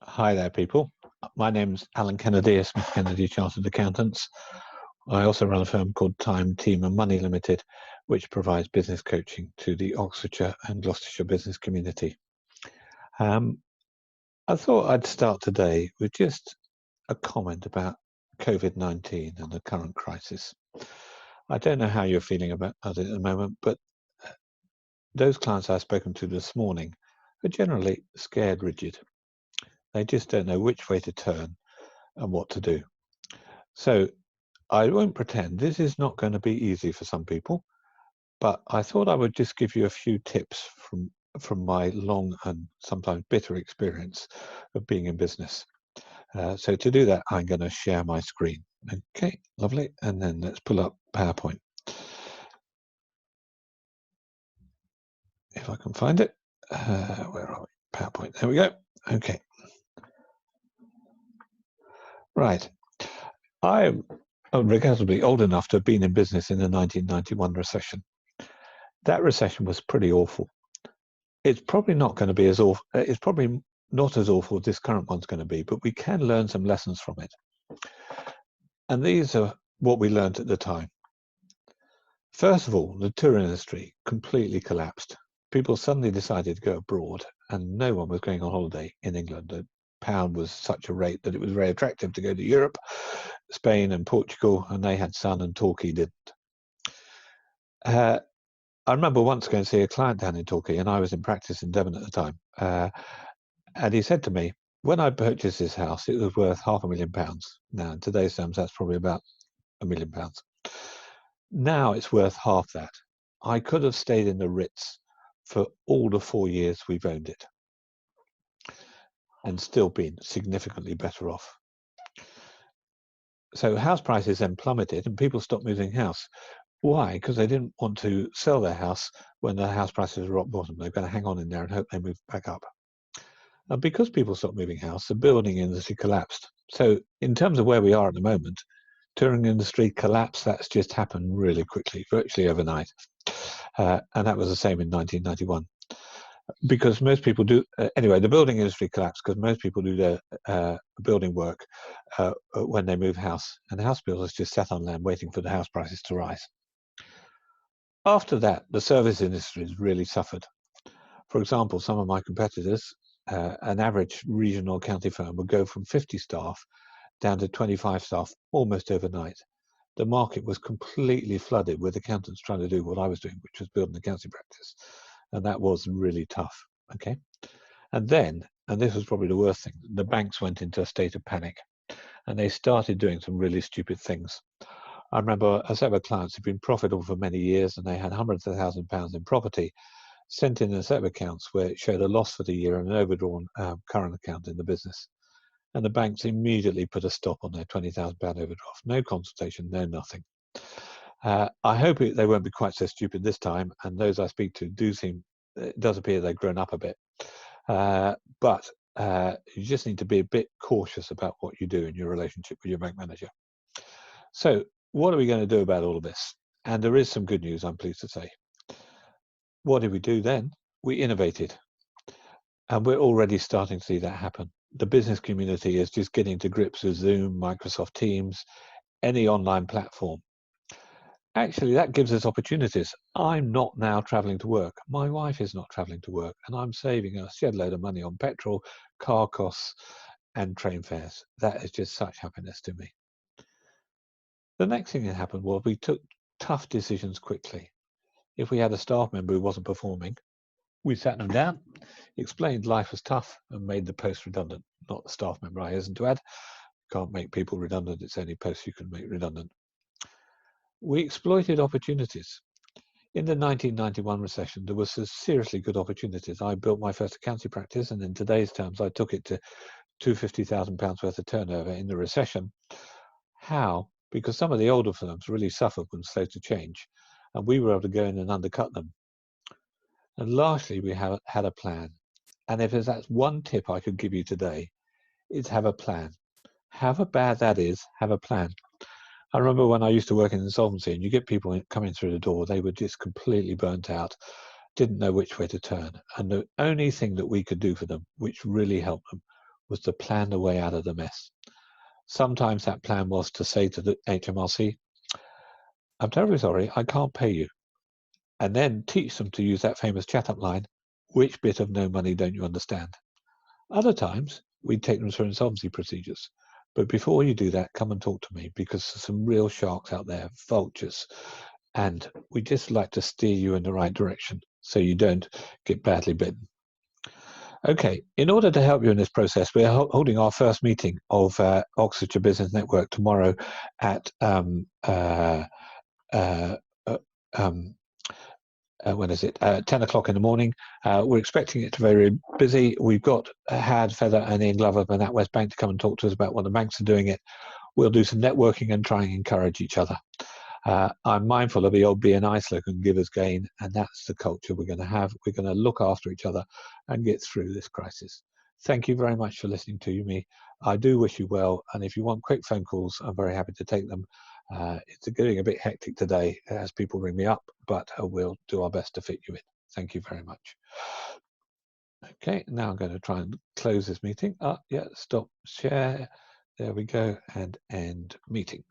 Hi there, people. My name's Alan Kennedy of Smith Kennedy Chartered Accountants. I also run a firm called Time, Team and Money Limited, which provides business coaching to the Oxfordshire and Gloucestershire business community. I thought I'd start today with just a comment about COVID-19 and the current crisis. I don't know how you're feeling about it at the moment, but those clients I've spoken to this morning are generally scared rigid. They just don't know which way to turn and what to do. So I won't pretend this is not going to be easy for some people, but I thought I would just give you a few tips from my long and sometimes bitter experience of being in business. So to do that, I'm going to share my screen. Okay, lovely. And then let's pull up PowerPoint. If I can find it. Where are we? PowerPoint. There we go. Okay. Right. I'm regrettably old enough to have been in business in the 1991 recession. That recession was pretty awful. It's probably not going to be as awful. It's probably not as awful as this current one's going to be, but we can learn some lessons from it. And these are what we learned at the time. First of all, the tour industry completely collapsed. People suddenly decided to go abroad, and no one was going on holiday in England. The pound was such a rate that it was very attractive to go to Europe, Spain and Portugal, and they had Sun and Torquay didn't. I remember once going to see a client down in Torquay, and I was in practice in Devon at the time. And he said to me, when I purchased this house, it was worth £500,000. Now, in today's terms, that's probably about £1 million. Now it's worth half that. I could have stayed in the Ritz for all the 4 years we've owned it and still been significantly better off. So house prices then plummeted and people stopped moving house. Why? Because they didn't want to sell their house when the house prices were rock bottom. They're going to hang on in there and hope they move back up. And because people stopped moving house, the building industry collapsed. So in terms of where we are at the moment, touring industry collapse, that's just happened really quickly, virtually overnight. And that was the same in 1991. Because most people do, anyway, the building industry collapsed because most people do their building work when they move house. And house builders just sat on land waiting for the house prices to rise. After that, the service industry has really suffered. For example, some of my competitors, an average regional county firm would go from 50 staff down to 25 staff almost overnight. The market was completely flooded with accountants trying to do what I was doing, which was building accounting practice. And that was really tough. Okay. And then, and this was probably the worst thing, the banks went into a state of panic and they started doing some really stupid things. I remember a set of clients who'd been profitable for many years and they had hundreds of £1,000s in property, sent in a set of accounts where it showed a loss for the year and an overdrawn current account in the business. And the banks immediately put a stop on their £20,000 overdraft. No consultation, no nothing. I hope they won't be quite so stupid this time, and those I speak to do seem, it does appear they've grown up a bit. But you just need to be a bit cautious about what you do in your relationship with your bank manager. So what are we going to do about all of this? And there is some good news, I'm pleased to say. What did we do then? We innovated. And we're already starting to see that happen. The business community is just getting to grips with Zoom, Microsoft Teams, any online platform. Actually, that gives us opportunities. I'm not now traveling to work. My wife is not traveling to work, and I'm saving a shed load of money on petrol, car costs, and train fares. That is just such happiness to me. The next thing that happened was we took tough decisions quickly. If we had a staff member who wasn't performing, we sat them down, explained life was tough, and made the post redundant. Not the staff member, I hasten to add. Can't make people redundant, it's only posts you can make redundant. We exploited opportunities. In the 1991 recession, there was some seriously good opportunities. I built my first accounting practice, and in today's terms, I took it to £250,000 worth of turnover in the recession. How? Because some of the older firms really suffered when slow to change, and we were able to go in and undercut them. And lastly, we had a plan. And if that's one tip I could give you today, it's have a plan. However bad that is, have a plan. I remember when I used to work in insolvency and you get people coming through the door, they were just completely burnt out, didn't know which way to turn. And the only thing that we could do for them, which really helped them, was to plan the way out of the mess. Sometimes that plan was to say to the HMRC, I'm terribly sorry, I can't pay you. And then teach them to use that famous chat-up line, which bit of no money don't you understand? Other times, we'd take them through insolvency procedures. But before you do that, come and talk to me, because there's some real sharks out there, vultures. And we just like to steer you in the right direction so you don't get badly bitten. Okay, in order to help you in this process, we're holding our first meeting of Oxfordshire Business Network tomorrow at when is it? 10 o'clock in the morning. We're expecting it to be very busy. We've got Had, Feather and Ian Glover from NatWest Bank to come and talk to us about what the banks are doing it. We'll do some networking and try and encourage each other. I'm mindful of the old BNI slogan, give us gain, and that's the culture we're going to have. We're going to look after each other and get through this crisis. Thank you very much for listening to me. I do wish you well, and if you want quick phone calls, I'm very happy to take them. It's getting a bit hectic today as people ring me up, but we'll do our best to fit you in. Thank you very much. Okay, now I'm going to try and close this meeting. Yeah, stop share. There we go, and end meeting.